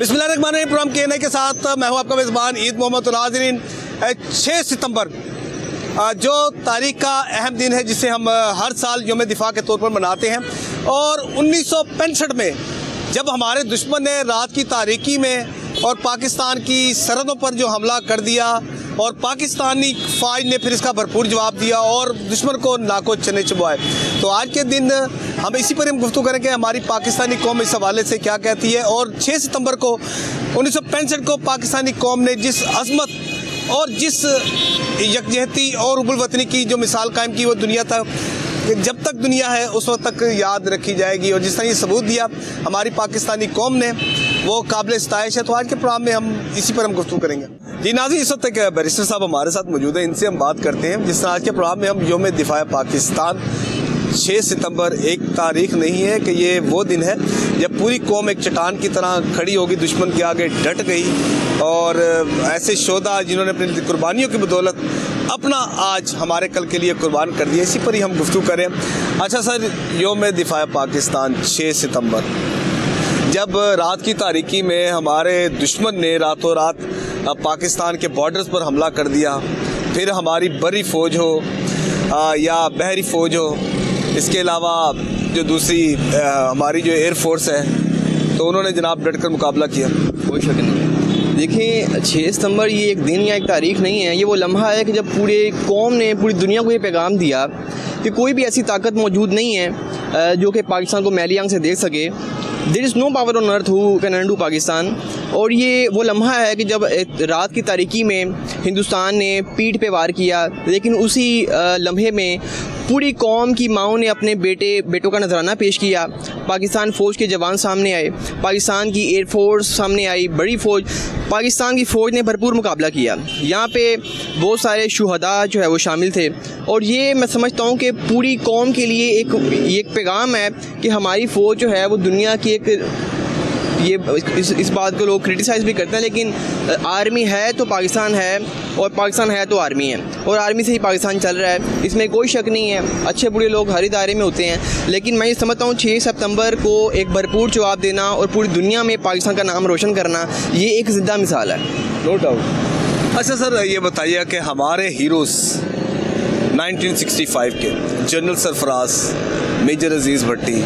बिस्मिल्लाहिर्रहमानिर्रहीम। Programme KNI के साथ मैं हूं आपका मेज़बान ईद मोहम्मद। नाज़रीन, 6 सितंबर जो तारीख का अहम दिन है जिसे हम हर साल यौम दिफा के तौर पर मनाते हैं, और 1965 में जब हमारे दुश्मन ने रात की तारीकी में और पाकिस्तान की सरहदों पर जो हमला कर दिया और पाकिस्तानी फ़ौज ने फिर इसका भरपूर जवाब दिया और दुश्मन को नाको चने चुभवाए, तो आज के दिन हम इसी पर गुफ्तगू करेंगे हमारी पाकिस्तानी कौम इस हवाले से क्या कहती है। और 6 सितंबर को 1965 को पाकिस्तानी कौम ने जिस अज़मत और जिस यकजहती और उबुल वतनी की जो मिसाल कायम की, वो दुनिया तक जब तक दुनिया है उस वक्त तक याद रखी जाएगी। और जिस तरह ये सबूत दिया हमारी पाकिस्तानी कौम ने, वो काबिल इस्ताइश है। तो आज के प्रोग्राम में हम इसी पर गुफ्तगू करेंगे। जी नाज़रीन, इस वक्त एक बैरिस्टर साहब हमारे साथ मौजूद हैं, इनसे हम बात करते हैं। जिस तरह आज के प्रोग्राम में हम यौम दिफा पाकिस्तान 6 सितंबर एक तारीख नहीं है कि ये वो दिन है जब पूरी कौम एक चट्टान की तरह खड़ी होगी, दुश्मन के आगे डट गई, और ऐसे शोधा जिन्होंने अपनी कुर्बानियों की बदौलत अपना आज हमारे कल के लिए कुर्बान कर दिया, इसी पर ही हम गुफ्तगू करें। अच्छा सर, यौम दिफा पाकिस्तान 6 सितंबर जब रात की तारीकी में हमारे दुश्मन ने रातों रात पाकिस्तान के बॉर्डर्स पर हमला कर दिया, फिर हमारी बरी फ़ौज हो या बहरी फ़ौज हो, इसके अलावा जो दूसरी हमारी जो एयर फोर्स है, तो उन्होंने जनाब डट कर मुकाबला किया। कोई शक नहीं। देखिए, 6 सितंबर ये एक दिन या एक तारीख नहीं है, ये वो लम्हा है कि जब पूरे कौम ने पूरी दुनिया को ये पैगाम दिया कि कोई भी ऐसी ताकत मौजूद नहीं है जो कि पाकिस्तान को मैली आंख से देख सके। There is no power on earth who can undo Pakistan. और ये वो लम्हा है कि जब रात की तारीकी में हिंदुस्तान ने पीठ पे वार किया, लेकिन उसी लम्हे में पूरी कौम की माओं ने अपने बेटों का नजराना पेश किया। पाकिस्तान फ़ौज के जवान सामने आए, पाकिस्तान की एयर फोर्स सामने आई, बड़ी फ़ौज, पाकिस्तान की फ़ौज ने भरपूर मुकाबला किया। यहाँ पे बहुत सारे शुहदा जो है वो शामिल थे, और ये मैं समझता हूँ कि पूरी कौम के लिए एक पैगाम है कि हमारी फ़ौज जो है वो दुनिया की एक, ये इस बात को लोग क्रिटिसाइज़ भी करते हैं, लेकिन आर्मी है तो पाकिस्तान है, और पाकिस्तान है तो आर्मी है, और आर्मी से ही पाकिस्तान चल रहा है, इसमें कोई शक नहीं है। अच्छे बुरे लोग हर दायरे में होते हैं, लेकिन मैं ये समझता हूँ 6 सितंबर को एक भरपूर जवाब देना और पूरी दुनिया में पाकिस्तान का नाम रोशन करना, ये एक ज़िंदा मिसाल है, नो डाउट। अच्छा सर, ये बताइए कि हमारे हीरोज़ 1965 के जनरल सरफराज, मेजर अजीज़ भट्टी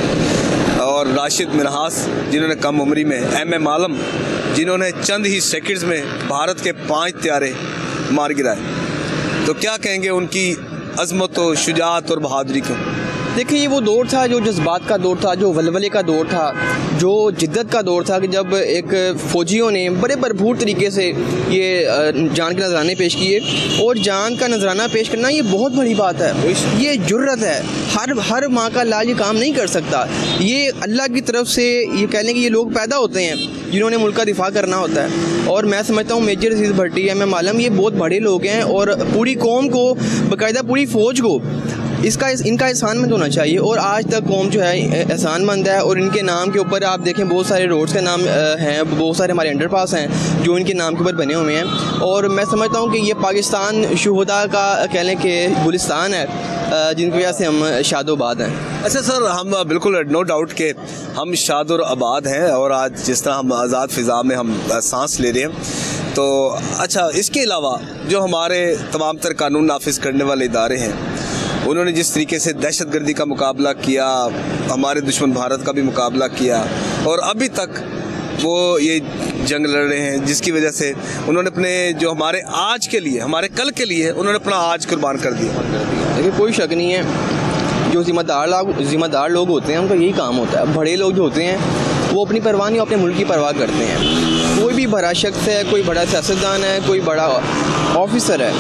और राशिद मिन्हास, जिन्होंने कम उम्री में MM आलम, जिन्होंने चंद ही सेकंड्स में भारत के 5 त्यारे मार गिराए, तो क्या कहेंगे उनकी अज़मत व शुजाअत और बहादुरी को? देखिए, ये वो दौर था जो जज्बात का दौर था, जो वलवले का दौर था, जो जिद्दत का दौर था, कि जब एक फ़ौजियों ने बड़े भरपूर तरीके से ये जान के नजराने पेश किए। और जान का नजराना पेश करना ये बहुत बड़ी बात है, ये जुर्रत है। हर माँ का लाल ये काम नहीं कर सकता। ये अल्लाह की तरफ से ये कह लें कि ये लोग पैदा होते हैं जिन्होंने मुल्क का दिफा करना होता है। और मैं समझता हूँ मेजर अजीज़ भट्टी, MM आलम, ये बहुत बड़े लोग हैं, और पूरी कौम को, बाकायदा पूरी फ़ौज को इनका एहसानमंद होना चाहिए। और आज तक कौम जो है एहसानमंद है, और इनके नाम के ऊपर आप देखें बहुत सारे रोड्स के नाम हैं, बहुत सारे हमारे अंडरपास हैं जो इनके नाम के ऊपर बने हुए हैं। और मैं समझता हूँ कि ये पाकिस्तान शुहदा का कह लें कि गुलिस्तान है, जिनकी वजह से हम शादोबाद हैं। अच्छा सर, हम बिल्कुल नो डाउट के हम शाद और आबाद हैं, और आज जिस तरह हम आज़ाद फ़िज़ा में हम सांस ले रहे हैं, तो अच्छा, इसके अलावा जो हमारे तमाम तर कानून नाफिज करने वाले इदारे हैं, उन्होंने जिस तरीके से दहशतगर्दी का मुकाबला किया, हमारे दुश्मन भारत का भी मुकाबला किया, और अभी तक वो ये जंग लड़ रहे हैं, जिसकी वजह से उन्होंने अपने जो हमारे आज के लिए, हमारे कल के लिए, उन्होंने अपना आज कुर्बान कर दिया। देखिए, कोई शक नहीं है, जो ज़िम्मेदार लोग होते हैं उनका यही काम होता है। बड़े लोग जो होते हैं वो अपनी परवाह नहीं, अपने मुल्क की परवाह करते हैं। कोई भी बड़ा शख्स है, कोई बड़ा सियासतदान है, कोई बड़ा ऑफिसर है,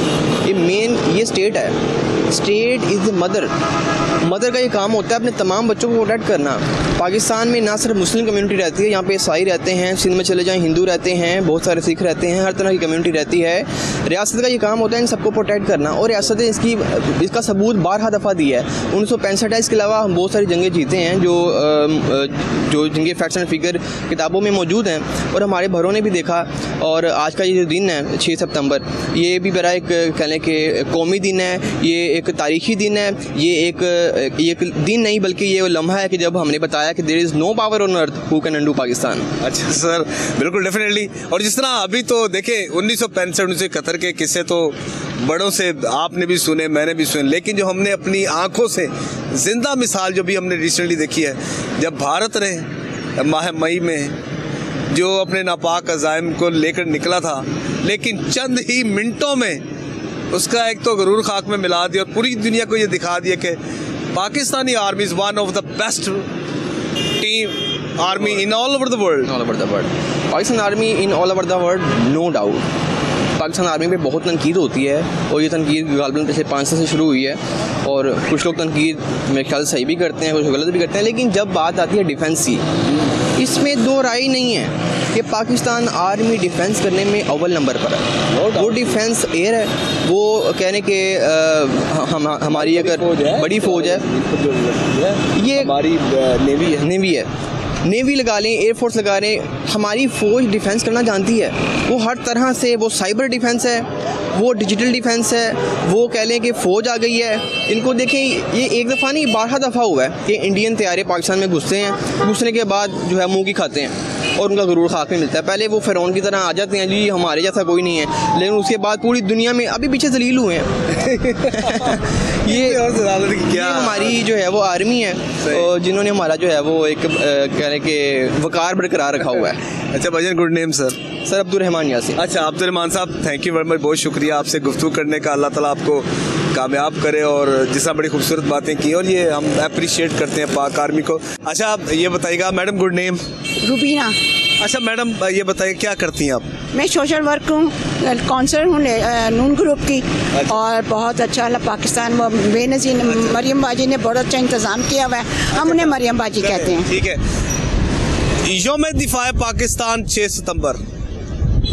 ये स्टेट है। स्टेट इज़ द मदर का ये काम होता है अपने तमाम बच्चों को प्रोटेक्ट करना। पाकिस्तान में ना सिर्फ मुस्लिम कम्युनिटी रहती है, यहाँ पे ईसाई रहते हैं, सिंध में चले जाएँ हिंदू रहते हैं, बहुत सारे सिख रहते हैं, हर तरह की कम्युनिटी रहती है। रियासत का ये काम होता है इन सबको प्रोटेक्ट करना, और रियासत ने इसका सबूत 12 दफ़ा दिया है। 1965 है, इसके अलावा हम बहुत सारी जंगें जीते हैं जो जिनके फैक्ट्स एंड फिगर किताबों में मौजूद हैं, और हमारे भरों ने भी देखा। और आज का ये जो दिन है 6 सितंबर, ये भी बड़ा एक कह लें कि कौमी दिन है, ये एक तारीख़ी दिन है, ये एक दिन नहीं बल्कि ये लम्हा है कि जब हमने बताया बताया कि there is no power on earth who can undo Pakistan. अच्छा सर, बिल्कुल डेफिनेटली। और जिस तरह अभी तो देखें 1965-1971 के किस्से तो बड़ों से आपने भी सुने, मैंने भी सुने, लेकिन जो हमने अपनी आंखों से जिंदा मिसाल जो भी हमने रिसेंटली देखी है, जब भारत ने माह मई में जो अपने नापाक अज़ाइम को लेकर निकला था, लेकिन चंद ही मिनटों में उसका एक तो गरूर खाक में मिला दिया और पूरी दुनिया को ये दिखा दिया कि Pakistani army is one of the best team army in all over the world. All over the world, Pakistan army in all over the world, no doubt. Pakistan army पे बहुत तनकीद होती है और ये तनकीद गालिबन पिछले 5 साल से शुरू हुई है और कुछ लोग तनकीद मेरे ख्याल से सही भी करते हैं, कुछ गलत भी करते हैं, लेकिन जब बात आती है डिफेंस की, इसमें दो राय नहीं है कि पाकिस्तान आर्मी डिफेंस करने में अव्वल नंबर पर है। वो डिफेंस एयर है, वो कहने के हमारी अगर बड़ी फ़ौज है, ये हमारी नेवी है, नेवी लगा लें, एयरफोर्स लगा लें, हमारी फ़ौज डिफेंस करना जानती है। वो हर तरह से, वो साइबर डिफेंस है, वो डिजिटल डिफेंस है, वो कह लें कि फ़ौज आ गई है। इनको देखें, ये एक दफ़ा नहीं 12 दफ़ा हुआ है कि इंडियन तैयारे पाकिस्तान में घुसते हैं, घुसने के बाद जो है मुँह की खाते हैं और उनका गरूर खाक में मिलता है। पहले वो फ़िरौन की तरह आ जाते हैं, जी हमारे जैसा कोई नहीं है, लेकिन उसके बाद पूरी दुनिया में अभी पीछे जलील हुए हैं। ये हमारी जो है वो आर्मी है और जिन्होंने हमारा जो है वो एक कहने के वकार बरकरार रखा हुआ है। अच्छा भाईजान, good name sir? Sir Abdurrahman Yasin. अच्छा अब्दुर्रहमान साहब, थैंक यू वेरी मच, बहुत शुक्रिया आपसे गुफ्तगू करने का। अल्लाह ताला आपको कामयाब करे और जिस तरह बड़ी खूबसूरत बातें की और ये हम अप्रिशिएट करते हैं पाक आर्मी को। अच्छा आप ये बताइएगा मैडम, गुड नेम? रुबीना। अच्छा मैडम, ये बताइए क्या करती हैं आप? मैं सोशल वर्क हूँ, काउंसलर हूँ नून ग्रुप की। और बहुत अच्छा पाकिस्तान बेनज़ीर मरियम बाजी ने बहुत अच्छा इंतज़ाम किया हुआ है, हम उन्हें मरियम बाजी कहते हैं। ठीक है। यौम दिफा पाकिस्तान 6 सितंबर,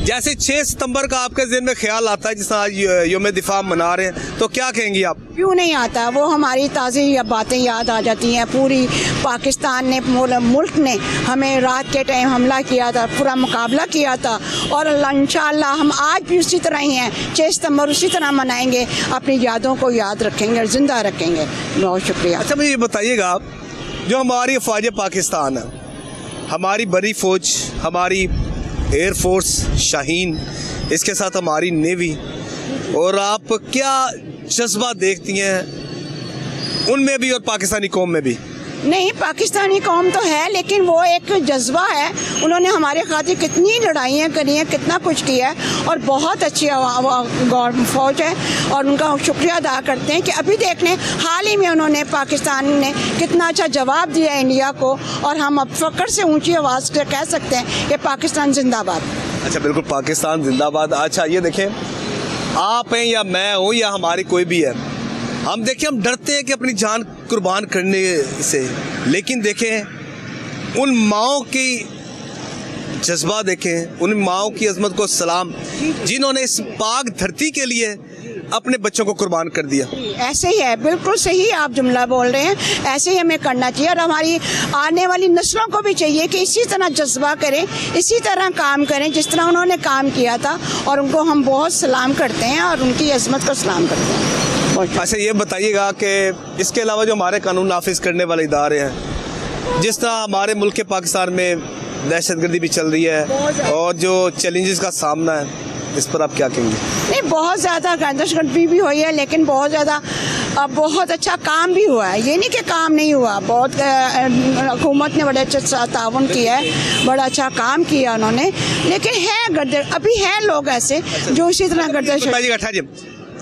जैसे 6 सितंबर का आपके ज़हन में ख्याल आता है जिस तरह यौम दिफा मना रहे हैं, तो क्या कहेंगी आप? क्यों नहीं आता, वो हमारी ताज़ी बातें याद आ जाती हैं। पूरी पाकिस्तान ने, मुल्क ने हमें रात के टाइम हमला किया था, पूरा मुकाबला किया था और इंशाअल्लाह हम आज भी उसी तरह ही हैं। 6 सितंबर उसी तरह मनाएंगे, अपनी यादों को याद रखेंगे और ज़िंदा रखेंगे। बहुत शुक्रिया। अच्छा मुझे ये बताइएगा आप, जो हमारी फ़ौज पाकिस्तान है, हमारी बड़ी फ़ौज, हमारी एयरफोर्स शाहीन, इसके साथ हमारी नेवी, और आप क्या जज्बा देखती हैं उनमें भी और पाकिस्तानी कौम में भी? नहीं, पाकिस्तानी कौम तो है, लेकिन वो एक जज्बा है। उन्होंने हमारे खातिर कितनी लड़ाइयाँ करी हैं, कितना कुछ किया है और बहुत अच्छी फ़ौज है और उनका शुक्रिया अदा करते हैं कि अभी देख लें, हाल ही में उन्होंने, पाकिस्तान ने कितना अच्छा जवाब दिया इंडिया को और हम अब फ़ख्र से ऊँची आवाज़ से कह सकते हैं कि पाकिस्तान जिंदाबाद। अच्छा बिल्कुल, पाकिस्तान जिंदाबाद। अच्छा ये देखें, आप हैं या मैं हूँ या हमारी कोई भी है, हम देखें, हम डरते हैं कि अपनी जान कुर्बान करने से, लेकिन देखें उन माओं की जज्बा, देखें उन माओं की अजमत को सलाम, जिन्होंने इस पाक धरती के लिए अपने बच्चों को कुर्बान कर दिया। ऐसे ही है, बिल्कुल सही आप जुमला बोल रहे हैं, ऐसे ही हमें करना चाहिए और हमारी आने वाली नस्लों को भी चाहिए कि इसी तरह जज्बा करें, इसी तरह काम करें जिस तरह उन्होंने काम किया था और उनको हम बहुत सलाम करते हैं और उनकी अजमत को सलाम करते हैं। अच्छा ये बताइएगा कि इसके अलावा जो हमारे कानून नाफिज करने वाले इदारे हैं, जिस तरह हमारे मुल्क के पाकिस्तान में दहशतगर्दी भी चल रही है और जो चैलेंजेस का सामना है, इस पर आप क्या कहेंगे? नहीं, बहुत ज़्यादा दहशतगर्दी भी हुई है, लेकिन बहुत ज़्यादा बहुत अच्छा काम भी हुआ है। ये नहीं कि काम नहीं हुआ, बहुत हुकूमत ने बड़े अच्छा ताउन किया है, बड़ा अच्छा काम किया उन्होंने, लेकिन है गर्दश, अभी हैं लोग ऐसे जो इसी तरह गर्दश।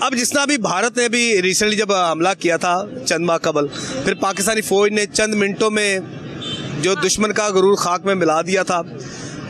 अब जिस तरह अभी भारत ने भी रिसेंटली जब हमला किया था चंद माह कबल, फिर पाकिस्तानी फ़ौज ने चंद मिनटों में जो दुश्मन का गरूर खाक में मिला दिया था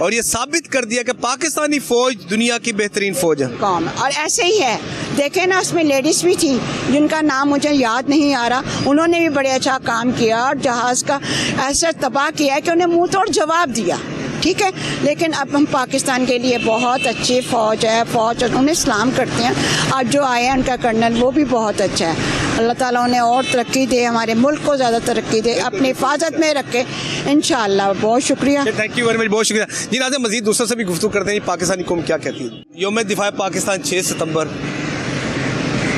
और ये साबित कर दिया कि पाकिस्तानी फ़ौज दुनिया की बेहतरीन फ़ौज है। काम और ऐसे ही है, देखें ना, उसमें लेडीज़ भी थी जिनका नाम मुझे याद नहीं आ रहा, उन्होंने भी बड़े अच्छा काम किया और जहाज़ का ऐसा तबाह किया है कि उन्हें मुँह तोड़ जवाब दिया। ठीक है, लेकिन अब हम पाकिस्तान के लिए बहुत अच्छी फ़ौज है, फ़ौज उन्हें सलाम करते हैं। अब जो आए हैं उनका कर्नल, वो भी बहुत अच्छा है। अल्लाह ताला उन्हें और तरक्की दे, हमारे मुल्क को ज़्यादा तरक्की दे, अपनी हिफाजत में रखे इंशाअल्लाह। बहुत शुक्रिया, थैंक यू वेरी मच, बहुत शुक्रिया जी। नाज़रीन, मज़ीद दूसरों से भी गुफ्तगू करते हैं पाकिस्तानी कौम क्या कहती है। यौम दिफा पाकिस्तान 6 सितंबर,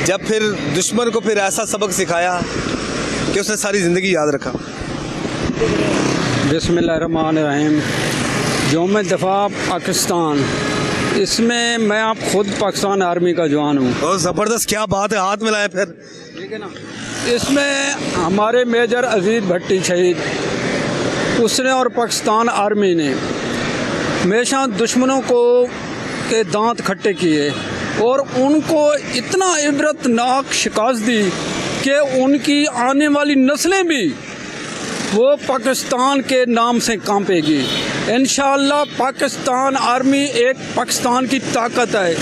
जब फिर दुश्मन को फिर ऐसा सबक सिखाया कि उसने सारी ज़िंदगी याद रखा। बिस्मिल्लाहिर्रहमानिर्रहीम। यौम दिफा पाकिस्तान, इसमें मैं आप खुद पाकिस्तान आर्मी का जवान हूँ। बहुत ज़बरदस्त, क्या बात है, हाथ मिलाएं फिर। ठीक है ना। इसमें हमारे मेजर अजीज भट्टी शहीद, उसने और पाकिस्तान आर्मी ने हमेशा दुश्मनों को के दांत खट्टे किए और उनको इतना इबरतनाक शिकस्त दी कि उनकी आने वाली नस्लें भी वो पाकिस्तान के नाम से कांपेगी। इंशाअल्लाह पाकिस्तान आर्मी एक पाकिस्तान की ताकत है।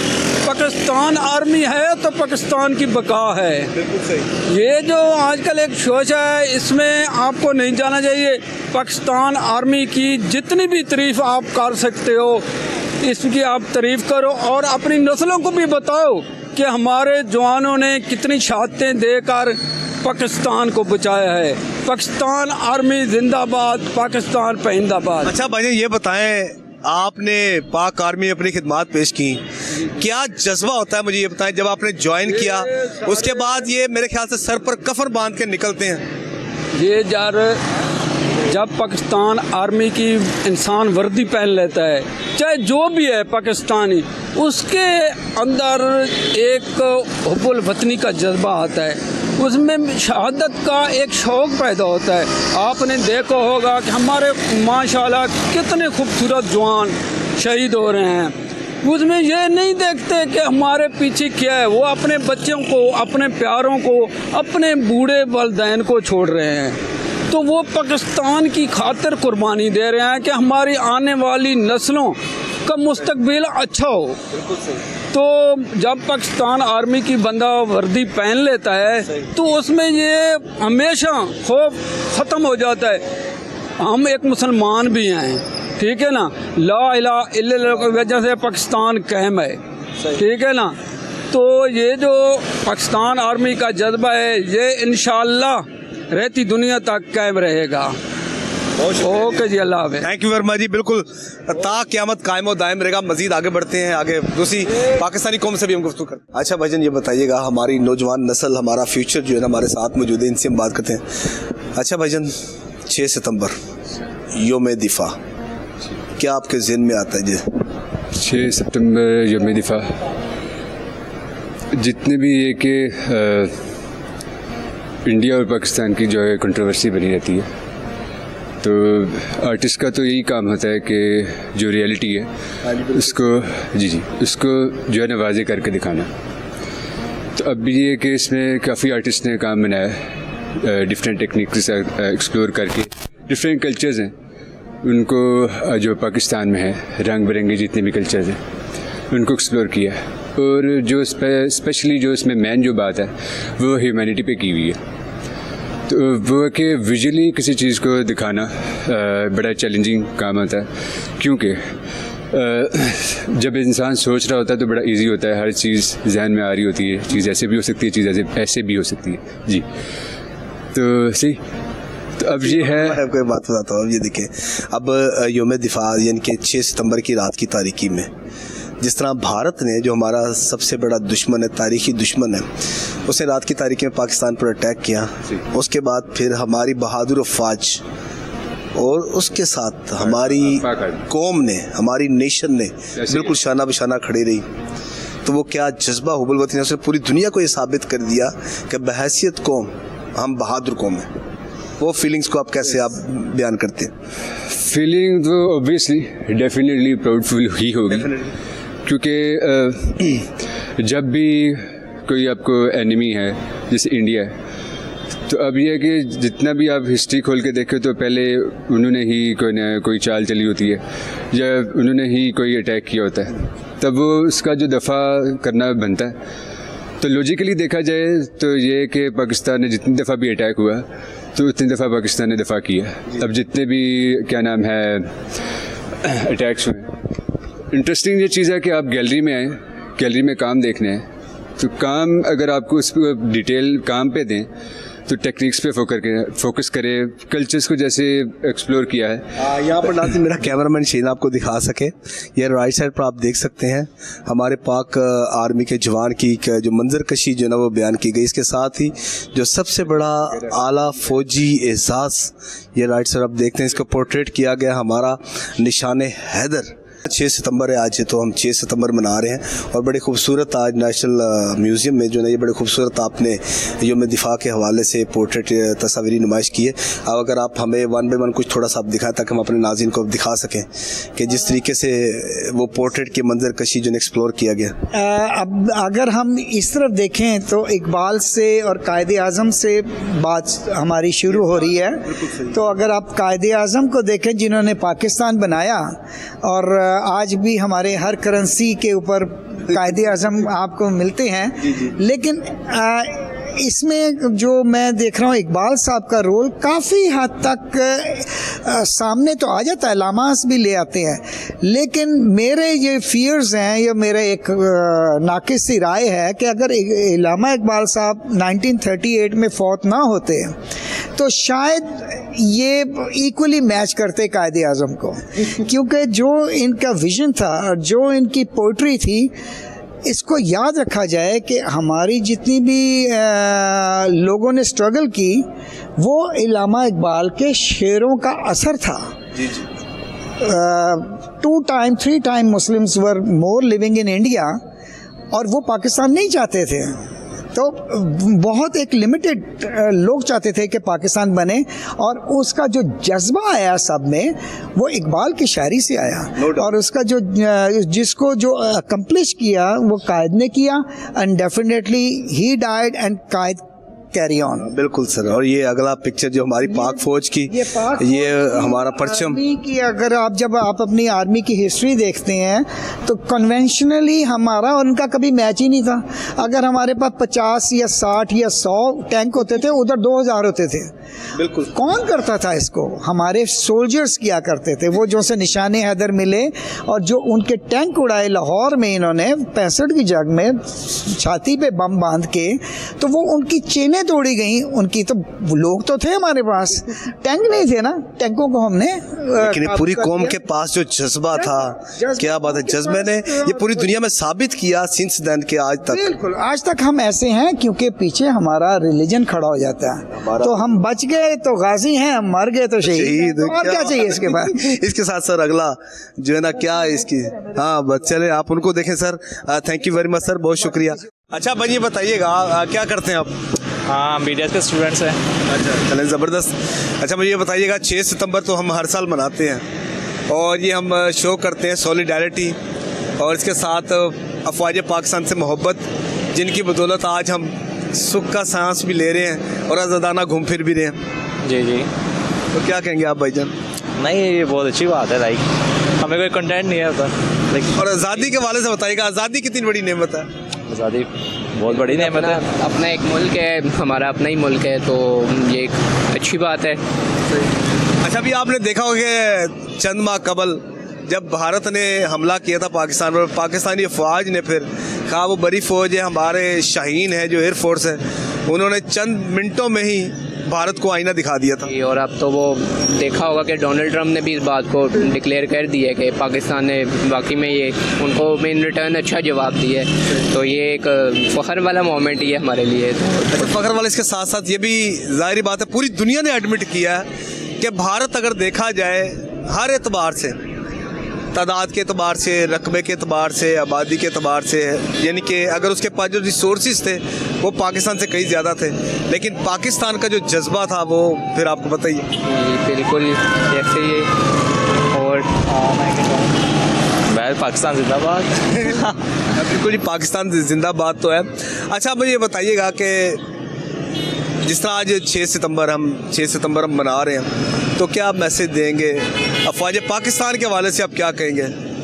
पाकिस्तान आर्मी है तो पाकिस्तान की बका है। बिल्कुल सही। ये जो आजकल एक सोच है, इसमें आपको नहीं जाना चाहिए। पाकिस्तान आर्मी की जितनी भी तारीफ आप कर सकते हो, इसकी आप तारीफ करो और अपनी नस्लों को भी बताओ कि हमारे जवानों ने कितनी शहादतें देकर पाकिस्तान को बचाया है। पाकिस्तान आर्मी जिंदाबाद, पाकिस्तान पहिंदाबाद। अच्छा भाई ये बताएं, आपने पाक आर्मी में अपनी खिदमात पेश की, क्या जज्बा होता है मुझे ये बताएं जब आपने ज्वाइन किया, उसके बाद ये मेरे ख्याल से सर पर कफन बांध के निकलते हैं। ये जब पाकिस्तान आर्मी की इंसान वर्दी पहन लेता है, चाहे जो भी है पाकिस्तानी, उसके अंदर एक हुब्बुल वतनी का जज्बा आता है, उसमें शहादत का एक शौक़ पैदा होता है। आपने देखा होगा कि हमारे माशाल्लाह कितने खूबसूरत जवान शहीद हो रहे हैं। उसमें ये नहीं देखते कि हमारे पीछे क्या है, वो अपने बच्चों को, अपने प्यारों को, अपने बूढ़े वालिदैन को छोड़ रहे हैं। तो वो पाकिस्तान की खातिर कुर्बानी दे रहे हैं कि हमारी आने वाली नस्लों का मुस्तकबिल अच्छा हो। तो जब पाकिस्तान आर्मी की बंदा वर्दी पहन लेता है तो उसमें ये हमेशा खौफ ख़त्म हो जाता है। हम एक मुसलमान भी हैं, ठीक है ना, ला इलाहा इल्लल्लाह की वजह से पाकिस्तान कायम है, ठीक है ना। तो ये जो पाकिस्तान आर्मी का जज्बा है, ये इंशाअल्लाह रहती दुनिया तक कायम रहेगा। ओके जी, अल्लाह हाफ़िज़। थैंक यू वेरी मच जी। बिल्कुल ता क़यामत कायम और दायम रहेगा। मजीद आगे बढ़ते हैं, आगे दूसरी पाकिस्तानी कौम से भी हम गुफ्तगू करते हैं। अच्छा भाईजान ये बताइएगा, हमारी नौजवान नस्ल, हमारा फ्यूचर जो है ना हमारे साथ मौजूद है, इनसे हम बात करते हैं। अच्छा भाईजान, 6 सितंबर यौम दिफा, क्या आपके ज़हन में आता है जी? 6 सितंबर यौम दिफा, जितने भी ये कि इंडिया और पाकिस्तान की जो है कंट्रोवर्सी बनी रहती है, तो आर्टिस्ट का तो यही काम होता है कि जो रियलिटी है उसको उसको जो है ना वाज़े करके दिखाना। तो अब भी ये कि इसमें काफ़ी आर्टिस्ट ने काम बनाया है, डिफरेंट टेक्निक से एक्सप्लोर करके डिफरेंट कल्चर्स हैं उनको, जो पाकिस्तान में है रंग बिरंगे जितने भी कल्चर्स हैं उनको एक्सप्लोर किया। और जो स्पेशली जो इसमें मेन जो बात है वो ह्यूमैनिटी पे की हुई है। तो वो कि विजुअली किसी चीज़ को दिखाना बड़ा चैलेंजिंग काम होता है, क्योंकि जब इंसान सोच रहा होता है तो बड़ा इजी होता है, हर चीज़ जहन में आ रही होती है, चीज़ ऐसे भी हो सकती है, चीज़ ऐसे भी हो सकती है जी। तो सही, तो अब ये है, मैं आपको एक बात बताता हूँ। अब ये देखें, अब यौम दिफा यानी कि 6 सितंबर की रात की तारीकी में जिस तरह भारत ने, जो हमारा सबसे बड़ा दुश्मन है, तारीखी दुश्मन है, उसने रात की तारीख में पाकिस्तान पर अटैक किया, उसके बाद फिर हमारी बहादुर अफवाज और उसके साथ हमारी कौम ने, हमारी नेशन ने बिल्कुल शाना बशाना खड़ी रही। तो वो क्या जज्बा हुब्बुल वतनी ने, उसने पूरी दुनिया को ये साबित कर दिया कि बहैसियत कौम हम बहादुर कौम है। वो फीलिंग्स को आप कैसे आप बयान करते हैं? फीलिंग तो ऑब्वियसली डेफिनेटली प्राउडफुल ही होगी, क्योंकि जब भी कोई आपको एनिमी है जैसे इंडिया है, तो अब यह है कि जितना भी आप हिस्ट्री खोल के देखें तो पहले उन्होंने ही कोई चाल चली होती है या उन्होंने ही कोई अटैक किया होता है, तब वो उसका जो दफ़ा करना बनता है। तो लॉजिकली देखा जाए तो ये कि पाकिस्तान ने जितनी दफ़ा भी अटैक हुआ तो उतनी दफ़ा पाकिस्तान ने दफ़ा किया। अब जितने भी क्या नाम है अटैक्स हुए, इंटरेस्टिंग ये चीज़ है कि आप गैलरी में आए, गैलरी में काम देखने हैं, तो काम अगर आपको उस पर डिटेल काम पे दें तो टेक्निक्स पे फोकस करें, कल्चर्स को जैसे एक्सप्लोर किया है। यहाँ पर नाज़रीन मेरा कैमरामैन शीन आपको दिखा सके, ये राइट साइड पर आप देख सकते हैं हमारे पाक आर्मी के जवान की जो मंजर कशी जो ना वो बयान की गई। इसके साथ ही जो सबसे बड़ा आला फौजी एहसास, ये राइट साइड आप देखते हैं, इसको पोर्ट्रेट किया गया हमारा निशान हैदर। 6 सितंबर है आज, तो हम 6 सितंबर मना रहे हैं और बड़ी खूबसूरत आज नेशनल म्यूज़ियम में जो है ये बड़े खूबसूरत आपने यौम दिफा के हवाले से पोर्ट्रेट तस्वीरी नुमाइश की है। अब अगर आप हमें वन बाय वन कुछ थोड़ा सा आप दिखाएं ताकि हम अपने नाज़रीन को दिखा सकें कि जिस तरीके से वो पोर्ट्रेट की मंजर कशी जो एक्सप्लोर किया गया। अब अगर हम इस तरफ देखें तो इकबाल से और कायदे आज़म से बात हमारी शुरू हो रही है। तो अगर आप कायदे आज़म को देखें जिन्होंने पाकिस्तान बनाया, और आज भी हमारे हर करेंसी के ऊपर कायदे आज़म आपको मिलते हैं, लेकिन इसमें जो मैं देख रहा हूँ इकबाल साहब का रोल काफ़ी हद तक सामने तो आ जाता है, लामास भी ले आते हैं, लेकिन मेरे ये फियर्स हैं, ये मेरा एक नाकिस सी राय है कि अगर इल्लामा इकबाल साहब 1938 में फौत ना होते तो शायद ये इक्वली मैच करते कायदे आज़म को, क्योंकि जो इनका विजन था और जो इनकी पोइट्री थी, इसको याद रखा जाए कि हमारी जितनी भी लोगों ने स्ट्रगल की वो इल्लामा इकबाल के शेरों का असर था। 3 time Muslims were more living in India, और वो पाकिस्तान नहीं चाहते थे। तो बहुत एक लिमिटेड लोग चाहते थे कि पाकिस्तान बने, और उसका जो जज्बा आया सब में वो इकबाल की शायरी से आया, और उसका जो जिसको जो अकम्प्लिश किया वो कायद ने किया, and definitely he died and Quaid carry on. बिल्कुल सर। और ये अगला पिक्चर जो हमारी पाक फौज की, ये हमारा परचम की, अगर आप जब आप अपनी आर्मी की हिस्ट्री देखते हैं तो कन्वेंशनली हमारा और उनका कभी मैच ही नहीं था। अगर हमारे पास 50 या 60 या 100 टैंक होते थे, उधर 2000 होते थे। बिल्कुल। कौन करता था इसको? हमारे सोल्जर्स किया करते थे। वो जो से निशाने हैदर मिले और जो उनके टैंक उड़ाए लाहौर में इन्होंने 65 की जंग में छाती पे बम बांध के, तो वो उनकी चेनें तोड़ी गई उनकी। तो लोग तो थे हमारे पास, टैंक नहीं थे ना, टैंकों को हमने लेकिन पूरी कौम के पास जो जज्बा था, क्या बात है, जज्बे ने ये पूरी दुनिया में साबित किया सिंस देन के आज तक। बिल्कुल, आज तक हम ऐसे हैं क्योंकि पीछे हमारा रिलीजन खड़ा हो जाता है। तो हम बच गए तो गाजी हैं, हम मर गए तो शहीद। और क्या चाहिए इसके बाद? इसके साथ सर अगला जो है ना क्या इसकी, हाँ बस चले आप उनको देखें sir. Thank you very much sir, बहुत शुक्रिया। अच्छा भाई ये बताइएगा क्या करते हैं आप? हाँ, हम BDS के स्टूडेंट्स हैं। अच्छा चलें, ज़बरदस्त। अच्छा मुझे ये बताइएगा 6 सितंबर तो हम हर साल मनाते हैं और ये हम शो करते हैं सॉलिडारिटी और इसके साथ अफवाज पाकिस्तान से मोहब्बत, जिनकी बदौलत आज हम सुख का सांस भी ले रहे हैं और आज़ादाना घूम फिर भी रहे हैं। जी जी। तो क्या कहेंगे आप भाईजान? नहीं, ये बहुत अच्छी बात है। लाइक हमें कोई कंटेंट नहीं है होता। लाइक और आज़ादी के वाले से बताइएगा, आज़ादी कितनी बड़ी नेमत है? आज़ादी बहुत बड़ी नेमत है। अपना एक मुल्क है, हमारा अपना ही मुल्क है, तो ये एक अच्छी बात है। अच्छा अभी आपने देखा होगा कि चंद माह कबल जब भारत ने हमला किया था पाकिस्तान पर, पाकिस्तानी अफवाज ने फिर कहा, वो बड़ी फ़ौज है, हमारे शाहीन है जो एयरफोर्स है, उन्होंने चंद मिनटों में ही भारत को आईना दिखा दिया था। और अब तो वो देखा होगा कि डोनाल्ड ट्रम्प ने भी इस बात को डिक्लेयर कर दिया है कि पाकिस्तान ने वाकई में ये उनको इन रिटर्न अच्छा जवाब दिया है। तो ये एक फ़ख्र वाला मोमेंट ही है हमारे लिए। तो फ़ख्र वाला इसके साथ साथ ये भी ज़ाहिर बात है पूरी दुनिया ने एडमिट किया है कि भारत अगर देखा जाए हर एतबार से, तादाद के अतबार से, रकबे के अतबार से, आबादी के अतबार से, यानी कि अगर उसके पास जो रिसोर्सेज थे वो पाकिस्तान से कहीं ज़्यादा थे, लेकिन पाकिस्तान का जो जज्बा था वो फिर आपको बताइए। बिल्कुल ऐसे ही। और पाकिस्तान जिंदाबाद। बिल्कुल जी, पाकिस्तान जिंदाबाद तो है। अच्छा मुझे ये बताइएगा कि जिस तरह आज 6 सितंबर हम मना रहे हैं, तो क्या आप मैसेज देंगे अफवाज पाकिस्तान के हवाले से? आप क्या कहेंगे?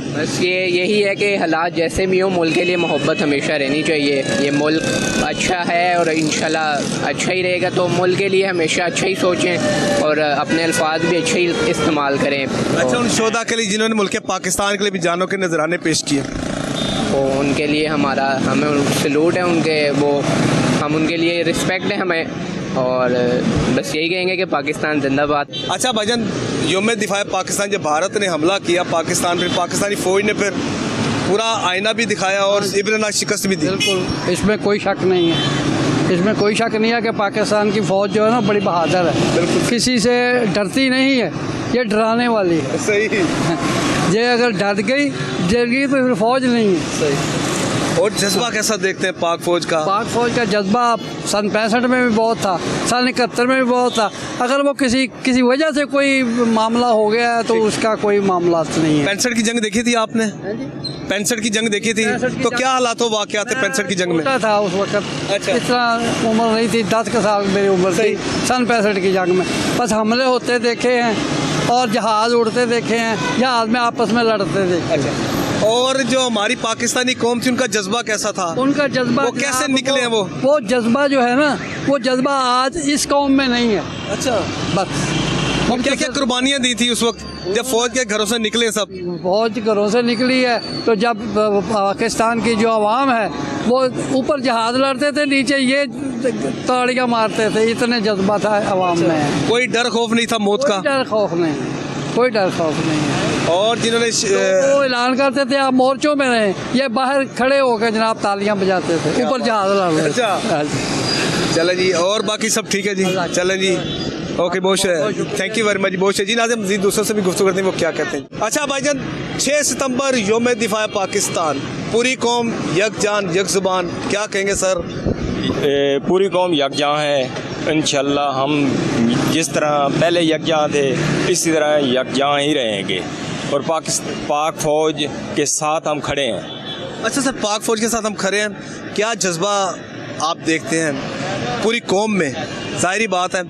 बस यही है कि हालात जैसे भी हो, मुल्क के लिए मोहब्बत हमेशा रहनी चाहिए। ये मुल्क अच्छा है और इंशाल्लाह अच्छा ही रहेगा, तो मुल्क के लिए हमेशा अच्छा ही सोचें और अपने अल्फाज भी अच्छे ही इस्तेमाल करें। अच्छा उन शोधा के लिए जिन्होंने मुल्क पाकिस्तान के लिए भी जानों के नजराने पेश किए, तो उनके लिए हमें सलूट है, हम उनके लिए रिस्पेक्ट है हमें। और बस यही कहेंगे कि पाकिस्तान जिंदाबाद। अच्छा भाईजान, यौम दिफा पाकिस्तान जब भारत ने हमला किया पाकिस्तान पर, पाकिस्तानी फ़ौज ने फिर पूरा आईना भी दिखाया और इब्रनाक शिकस्त भी दी। बिल्कुल, इसमें कोई शक नहीं है, इसमें कोई शक नहीं है कि पाकिस्तान की फ़ौज जो है ना बड़ी बहादुर है, बिल्कुल किसी से डरती नहीं है, ये डराने वाली है। सही। ये अगर डर गई तो फिर फौज नहीं है। सही। और जज्बा कैसा देखते हैं पाक फौज का? पाक फौज का जज्बा सन 65 में भी बहुत था, सन 71 में भी बहुत था। अगर वो किसी वजह से कोई मामला हो गया है तो उसका कोई मामला नहीं है। 65 की जंग देखी थी आपने? 65 की जंग देखी थी, तो क्या हालात हो वाक़यात थे 65 की जंग में? था उस वक्त। अच्छा। इतना उम्र नहीं थी, 10 के साल मेरी उम्र थी सन 65 की जंग में। बस हमले होते देखे हैं और जहाज़ उड़ते देखे हैं, जहाज़ में आपस में लड़ते देखे। अच्छा। और जो हमारी पाकिस्तानी कौम थी उनका जज्बा कैसा था? उनका जज्बा वो कैसे निकले हैं वो जज्बा जो है ना, वो जज्बा आज इस कौम में नहीं है। अच्छा। बस क्या क्या कुर्बानियाँ दी थी उस वक्त जब फौज के घरों से निकले? सब फौज घरों से निकली है तो जब पाकिस्तान की जो आवाम है वो ऊपर जहाज लड़ते थे, नीचे ये ताड़ियाँ मारते थे, इतने जज्बा था आवाम में। कोई डर खौफ नहीं था मौत का? डर खौफ नहीं, कोई डर खौफ नहीं है। और जिन्होंने वो ऐलान करते थे आप मोर्चों में रहें, ये बाहर खड़े होकर जनाब तालियां बजाते थे, ऊपर जहाज लड़ रहे थे। अच्छा। चले जी, और बाकी सब ठीक है जी? चले जी, ओके, बहुत थैंक यू वेरी मच। बहुत जी नाज़िम, मज़ीद दूसरों से भी गुफ्तगू करते हैं वो क्या कहते हैं। अच्छा भाईजान, 6 सितंबर यौम दिफा पाकिस्तान, पूरी कौम यकजान यकजुबान, क्या कहेंगे सर? पूरी कौम यकजां है। इंशाल्लाह हम जिस तरह पहले यकजां थे इसी तरह यकजां ही रहेंगे और पाक फ़ौज के साथ हम खड़े हैं। अच्छा सर, पाक फ़ौज के साथ हम खड़े हैं, क्या जज्बा आप देखते हैं पूरी कौम में? ज़ाहिरी बात है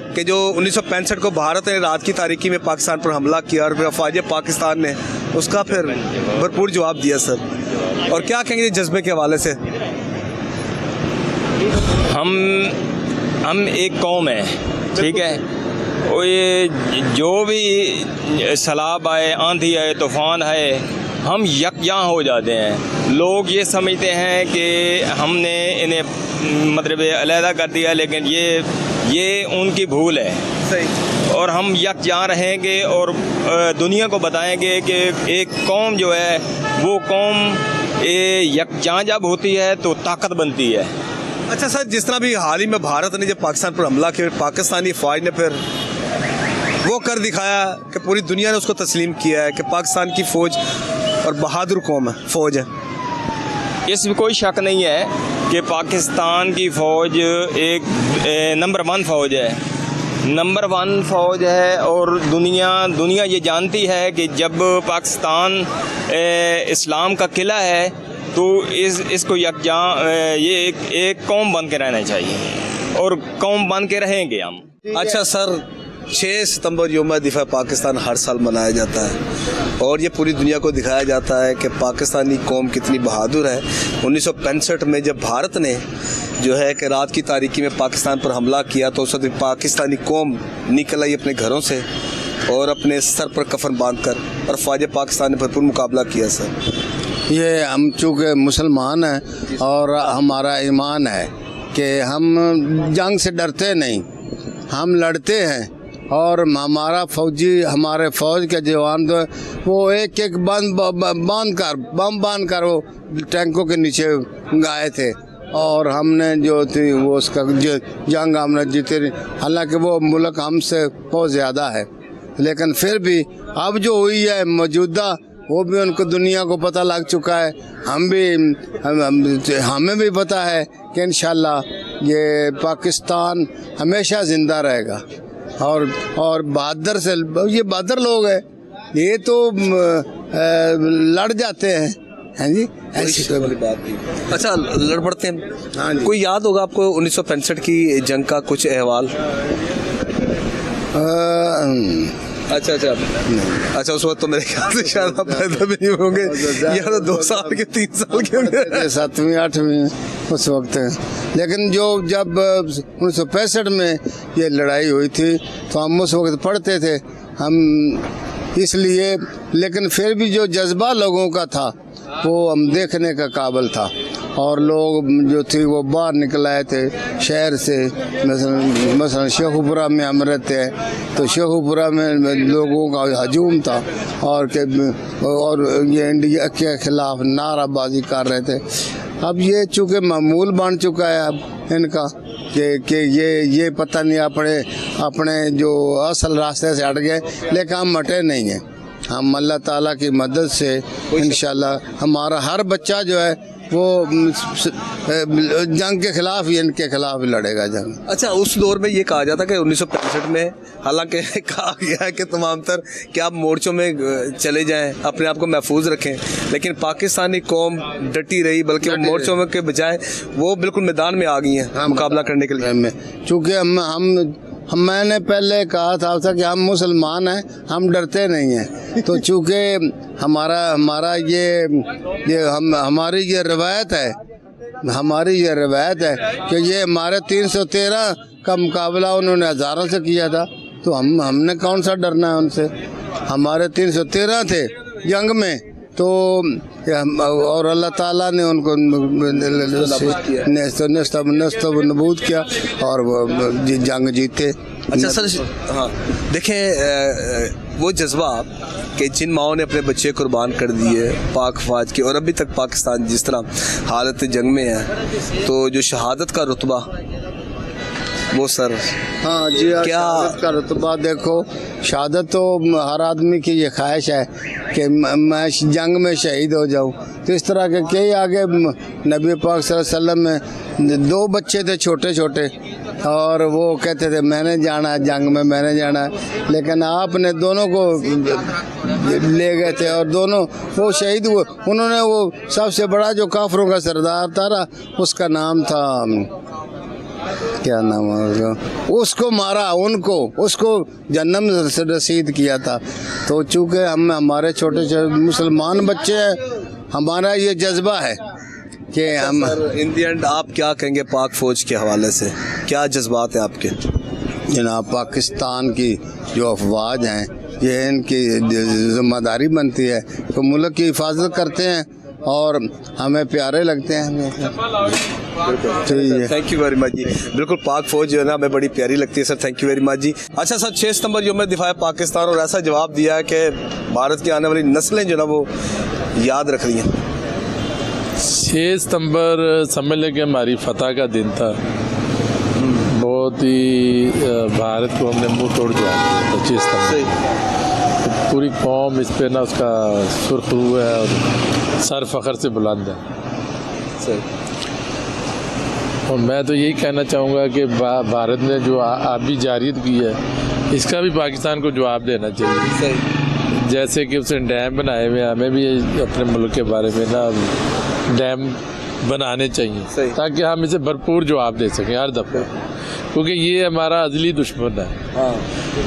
कि जो 1965 को भारत ने रात की तारीकी में पाकिस्तान पर हमला किया और फिर अफवाज पाकिस्तान ने उसका फिर भरपूर जवाब दिया सर, और क्या कहेंगे जज्बे के हवाले से? हम एक कौम है, ठीक है, और ये जो भी सैलाब आए, आंधी आए, तूफ़ान आए, हम यकजां हो जाते हैं। लोग ये समझते हैं कि हमने इन्हें मतलब अलहदा कर दिया, लेकिन ये उनकी भूल है। सही। और हम यकजां रहेंगे और दुनिया को बताएंगे कि एक कौम जो है वो कौम यकजां जब होती है तो ताकत बनती है। अच्छा सर, जिस तरह भी हाल ही में भारत ने जब पाकिस्तान पर हमला किया, पाकिस्तानी फ़ौज ने फिर वो कर दिखाया कि पूरी दुनिया ने उसको तस्लीम किया है कि पाकिस्तान की फ़ौज और बहादुर कौम है, फ़ौज है। इसमें कोई शक नहीं है कि पाकिस्तान की फ़ौज एक नंबर 1 फ़ौज है, नंबर 1 फ़ौज है। और दुनिया ये जानती है कि जब पाकिस्तान इस्लाम का किला है तो इसको यकजां ये एक कौम बन के रहना चाहिए और कौम बन के रहेंगे हम। अच्छा सर, 6 सितंबर यौम दिफा पाकिस्तान हर साल मनाया जाता है और ये पूरी दुनिया को दिखाया जाता है कि पाकिस्तानी कौम कितनी बहादुर है। 1965 में जब भारत ने जो है कि रात की तारीकी में पाकिस्तान पर हमला किया तो उस वक्त पाकिस्तानी कौम निकल आई अपने घरों से और अपने सर पर कफन बांध कर, और फ़ौज पाकिस्तान ने भरपूर मुकाबला किया सर। ये हम चूँकि मुसलमान हैं और हमारा ईमान है कि हम जंग से डरते नहीं, हम लड़ते हैं। और हमारा फौजी, हमारे फ़ौज के जवान तो वो एक बम बांध कर वो टैंकों के नीचे गए थे और हमने जो थी वो उसका जो जंग हमने जीते। हालांकि वो मुल्क हमसे बहुत ज़्यादा है, लेकिन फिर भी अब जो हुई है मौजूदा, वो भी उनको दुनिया को पता लग चुका है। हमें भी पता है कि इंशाल्लाह ये पाकिस्तान हमेशा ज़िंदा रहेगा। और बहादुर से ये बहादुर लोग हैं, ये तो लड़ जाते हैं, हैं जी, ऐसी कोई बात नहीं। अच्छा, लड़ पड़ते हैं। हाँ जी। कोई याद होगा आपको 1965 की जंग का कुछ अहवाल? अच्छा उस वक्त तो मेरे ख्याल से शायद आप पैदा भी नहीं होंगे, या तो 2 साल के 3 साल के होंगे, 7वीं 8वीं उस वक्त। लेकिन जब 1965 में ये लड़ाई हुई थी तो हम उस वक्त पढ़ते थे हम, इसलिए। लेकिन फिर भी जो जज्बा लोगों का था वो हम देखने का काबिल था। और लोग जो थे वो बाहर निकल आए थे शहर से। मसलन शेखुपुरा में हम रहते हैं तो शेखुपुरा में लोगों का हजूम था और ये इंडिया के खिलाफ नाराबाजी कर रहे थे। अब ये चूँकि मामूल बन चुका है अब इनका कि ये पता नहीं अपने जो असल रास्ते से हट गए, लेकिन हम हटे नहीं हैं। हम अल्लाह ताला की मदद से इंशाल्लाह हमारा हर बच्चा जो है वो जंग के खिलाफ ही इनके खिलाफ लड़ेगा जंग। अच्छा, उस दौर में ये कहा जाता कि 1965 में हालांकि कहा गया है कि तमाम तर कि आप मोर्चों में चले जाएं, अपने आप को महफूज रखें, लेकिन पाकिस्तानी कौम डटी रही, बल्कि वो मोर्चों में के बजाय वो बिल्कुल मैदान में आ गई हैं मुकाबला करने के लिए। चूँकि मैंने पहले कहा था कि हम मुसलमान हैं, हम डरते नहीं हैं। तो चूँकि हमारी ये रवायत है कि ये हमारे 313 का मुकाबला उन्होंने हज़ारों से किया था, तो हमने कौन सा डरना है उनसे। हमारे 313 थे जंग में, तो और अल्लाह ताला ने उनको नबूद किया और जंग जीते। अच्छा सर, हाँ देखें वो जज्बा कि जिन माओं ने अपने बच्चे कुर्बान कर दिए पाक फौज के, और अभी तक पाकिस्तान जिस तरह हालत जंग में है, तो जो शहादत का रुतबा वो सर, हाँ जी, क्या शहादत का रुतबा देखो, शहादत तो हर आदमी की ये ख्वाहिश है कि मैं जंग में शहीद हो जाऊं। तो इस तरह के कई आगे नबी पाक सल्लल्लाहु अलैहि वसल्लम में 2 बच्चे थे छोटे छोटे, और वो कहते थे मैंने जाना है जंग में, मैंने जाना है, लेकिन आपने दोनों को ले गए थे और दोनों वो शहीद हुए। उन्होंने वो सबसे बड़ा जो काफरों का सरदार था उसका नाम था, क्या नाम है उसको मारा, उसको जन्नत से रसीद किया था। तो चूँकि हमारे छोटे छोटे मुसलमान बच्चे हैं, हमारा ये जज्बा है कि हम इन दी एंड आप क्या कहेंगे पाक फौज के हवाले से, क्या जज्बात हैं आपके? जनाब, पाकिस्तान की जो अफवाज हैं ये इनकी जिम्मेदारी बनती है तो मुल्क की हिफाजत करते हैं और हमें प्यारे लगते हैं। थैंक यू वेरी मच जी। बिल्कुल पाक फौज जो है ना हमें बड़ी प्यारी लगती है sir, thank you very much जी। अच्छा सर, 6 सितंबर यौम दिफा पाकिस्तान, और ऐसा जवाब दिया है कि भारत की आने वाली नस्लें जो ना वो याद रख रही हैं। 6 सितंबर समझ लें कि हमारी फतह का दिन था। बहुत ही भारत को हमने मुंह तोड़ जवाब दिया था 6 सितंबर। पूरी कौम इस पे ना उसका सुर्ख हुआ है और सर फ़ख्र से बुलंद है। और मैं तो यही कहना चाहूँगा कि भारत ने जो आबी जारियत की है इसका भी पाकिस्तान को जवाब देना चाहिए। जैसे कि उसने डैम बनाए हुए, हमें भी अपने मुल्क के बारे में ना डैम बनाने चाहिए ताकि हम इसे भरपूर जवाब दे सकें हर दफ़े, क्योंकि ये हमारा अज़ली दुश्मन है। हाँ,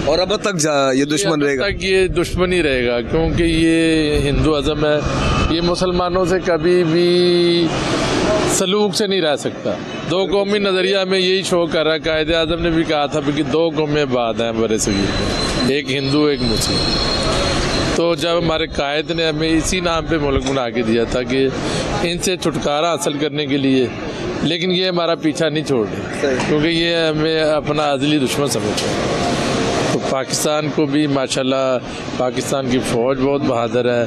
और अब तक ये दुश्मन रहेगा, तक ये दुश्मन ही रहेगा, क्योंकि ये हिंदू अज़म है, ये मुसलमानों से कभी भी सलूक से नहीं रह सकता। 2 कौमी नज़रिया में यही शो कर रहा है। कायदे आज़म ने भी कहा था कि 2 कौमें बाद हैं बड़े सगीर में, एक हिंदू एक मुस्लिम। तो जब हमारे कायद ने हमें इसी नाम पे मुल्क बना के दिया था कि इनसे छुटकारा हासिल करने के लिए, लेकिन ये हमारा पीछा नहीं छोड़ रहे, क्योंकि ये हमें अपना अज़ली दुश्मन समझते हैं। तो पाकिस्तान को भी माशाल्लाह, पाकिस्तान की फ़ौज बहुत बहादुर है,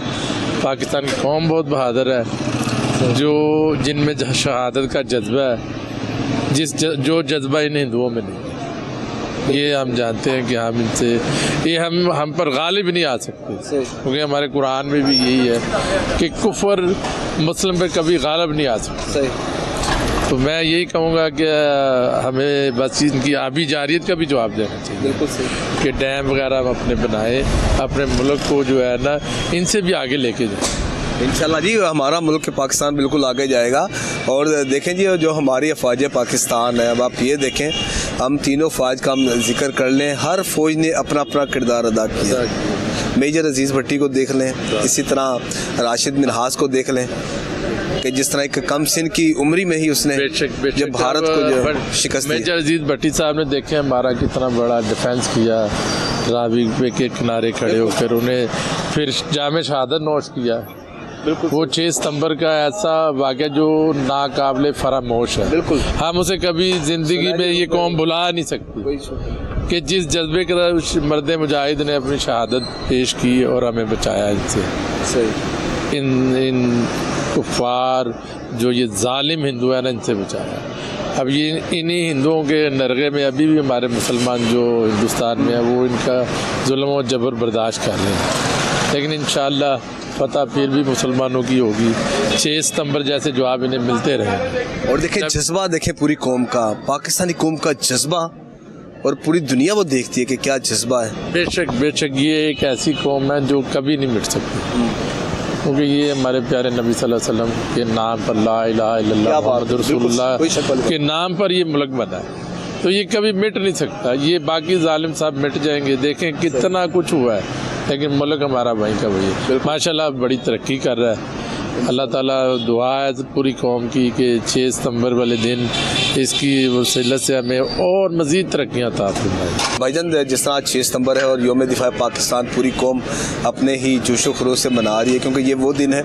पाकिस्तान की कौम बहुत बहादुर है, जिनमें शहादत का जज्बा है, जो जज्बा इन हिंदुओं में नहीं। ये हम जानते हैं कि हम इनसे ये हम पर गालिब नहीं आ सकते, क्योंकि हमारे कुरान में भी यही है कि कुफर मुस्लिम पे कभी गालिब नहीं आ सकते। तो मैं यही कहूँगा कि हमें बस इनकी आबी जारियत का भी जवाब देना चाहिए। बिल्कुल सही कि डैम वगैरह हम अपने बनाए, अपने मुल्क को जो है ना इनसे भी आगे लेके जाए। इंशाल्लाह जी, हमारा मुल्क पाकिस्तान बिल्कुल आगे जाएगा। और देखें जी, जो हमारी अफवाज पाकिस्तान है, अब आप ये देखें, हम तीनों फ़ौज का हम जिक्र कर लें, हर फ़ौज ने अपना अपना किरदार अदा किया। मेजर अजीज़ भट्टी को देख लें, इसी तरह राशिद मिन्हास को देख लें कि जिस तरह एक कम सिन की उम्री में ही उसने जब भारत को जो शिकस्त दी। मेजर अजीज़ भट्टी साहब ने देखे हमारा कितना बड़ा डिफेंस किया, रावी पे के किनारे खड़े होकर उन्हें फिर जामे शहादत नोश किया। वो 6 सितंबर का ऐसा वाक़या जो नाकाबिले फरामोश है। बिल्कुल। हम उसे कभी ज़िंदगी में ये कौम भुला नहीं सकती कि जिस जज्बे के साथ उस मर्द मुजाहिद ने अपनी शहादत पेश की और हमें बचाया इनसे। सही। इन कुफ़ार जो ये जालिम हिंदू है ना, इनसे बचाया। अब ये इन्हीं हिंदुओं के नरगे में अभी भी हमारे मुसलमान जो हिंदुस्तान में है वो इनका जुल्म और जबर बर्दाश्त कर रहे हैं, लेकिन इंशाअल्लाह फतह फिर भी मुसलमानों की होगी। 6 सितंबर जैसे जवाब इन्हें मिलते रहे। और देखें जज्बा, देखें पूरी कौम का, पाकिस्तानी कौम का जज्बा, और पूरी दुनिया वो देखती है कि क्या जज्बा है। बेशक बेशक ये एक ऐसी कौम है जो कभी नहीं मिट सकती, क्योंकि ये हमारे प्यारे नबी सल्लल्लाहु अलैहि वसल्लम के नाम पर ला इलाहा इल्लल्लाह मुहम्मदुर रसूलुल्लाह के नाम पर ये मुल्क बना है, तो ये कभी मिट नहीं सकता। ये बाकी जालिम साहब मिट जाएंगे, देखें कितना कुछ हुआ है, लेकिन मुल्क हमारा वहीं का वही है। माशाल्लाह बड़ी तरक्की कर रहा है। अल्लाह ताला दुआ है पूरी कौम की कि 6 सितंबर वाले दिन इसकी वसीलत से हमें और मज़ीद तरक्कियाँ अता फरमाए। भाईजान जिस तरह आज 6 सितंबर है और योम दिफा पाकिस्तान पूरी कौम अपने ही जोशो खरोश से मना रही है, क्योंकि ये वो दिन है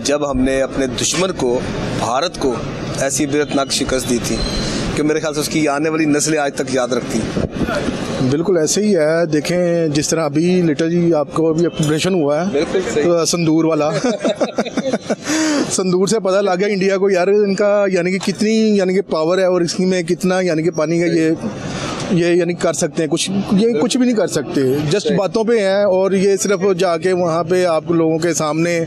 जब हमने अपने दुश्मन को, भारत को, ऐसी बेरतनाक शिकस्त दी थी कि मेरे ख्याल से उसकी आने वाली नस्लें आज तक याद रखती हैं। बिल्कुल ऐसे ही है। देखें जिस तरह अभी लिटर जी आपको अभी ऑपरेशन हुआ है, बिल्कुल सही। संदूर वाला संदूर से पता लग गया इंडिया को यार इनका यानी कि कितनी यानी कि पावर है और इसकी में कितना यानी कि पानी का ये यानी कर सकते हैं कुछ, ये कुछ भी नहीं कर सकते, जस्ट बातों पे हैं। और ये सिर्फ जाके वहाँ पे आप लोगों के सामने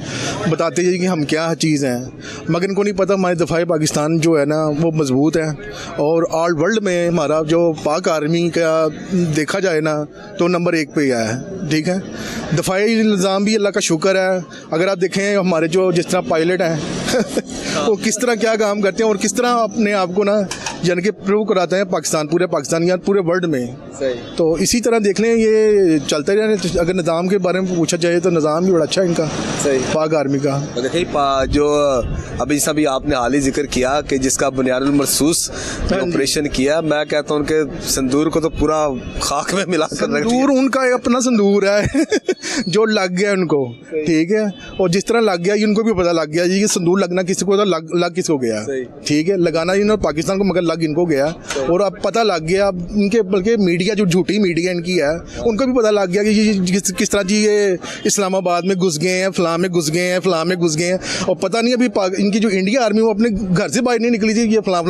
बताते हैं कि हम क्या चीज़ हैं, मगर इनको नहीं पता हमारे दफ़ाए पाकिस्तान जो है ना वो मजबूत है। और ऑल वर्ल्ड में हमारा जो पाक आर्मी का देखा जाए ना तो नंबर 1 पे है। ठीक है, दफ़ाई निज़ाम भी अल्लाह का शुक्र है। अगर आप देखें हमारे जो जिस तरह पायलट हैं वो किस तरह क्या काम करते हैं और किस तरह अपने आप को ना यानी कि प्रूव कराते हैं पाकिस्तान, पूरे पाकिस्तान या पूरे वर्ल्ड में। तो इसी तरह देख लें ये चलते रहे। अगर निज़ाम के बारे में पूछा जाए तो निज़ाम भी बड़ा अच्छा है इनका, सही, पाक आर्मी का। देखिए जो अभी सभी आपने हाल ही जिक्र किया कि जिसका बुनियादुल मरसूस ऑपरेशन किया, मैं कहता हूँ उनके संदूर को तो पूरा खाक में मिला कर रख दिया। संदूर उनका अपना संदूर है जो लग गया उनको, ठीक है। और जिस तरह लग गया इनको भी पता लग गया जी कि संदूर लगना किसी को, लग किसको गया, ठीक है। लगाना इन्होंने पाकिस्तान को मगर लग इनको गया। और अब पता लग गया अब इनके, बल्कि मीडिया जो झूठी मीडिया इनकी है उनको भी पता लग गया कि किस तरह जी ये इस्लामाबाद में घुस गए हैं, फलां में घुस गए हैं, फलां में घुस गए हैं। और पता नहीं अभी इनकी जो इंडिया आर्मी वो अपने घर से बाहर नहीं निकली थी, ये फलां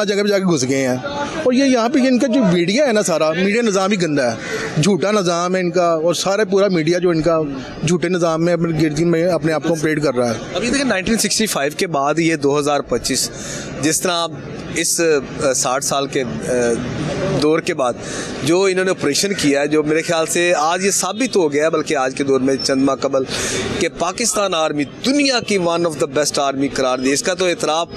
जगह पे जाके घुस गए हैं। और ये यहाँ पे इनका जो मीडिया है ना, सारा मीडिया निज़ाम ही गंदा है, झूठा निज़ाम है इनका। और सारा पूरा मीडिया जो इनका झूठे निज़ाम में अपने गिरदी में अपने आप को ऑपरेट कर रहा है। अभी देखिए 1965 के बाद ये 2025 जिस तरह इस 60 साल के दौर के बाद जो इन्होंने ऑपरेशन किया है, जो मेरे ख्याल से आज ये साबित हो गया है, बल्कि आज के दौर में चंद माह कबल, कि पाकिस्तान आर्मी दुनिया की one of the best army करार दी। इसका तो एतराफ़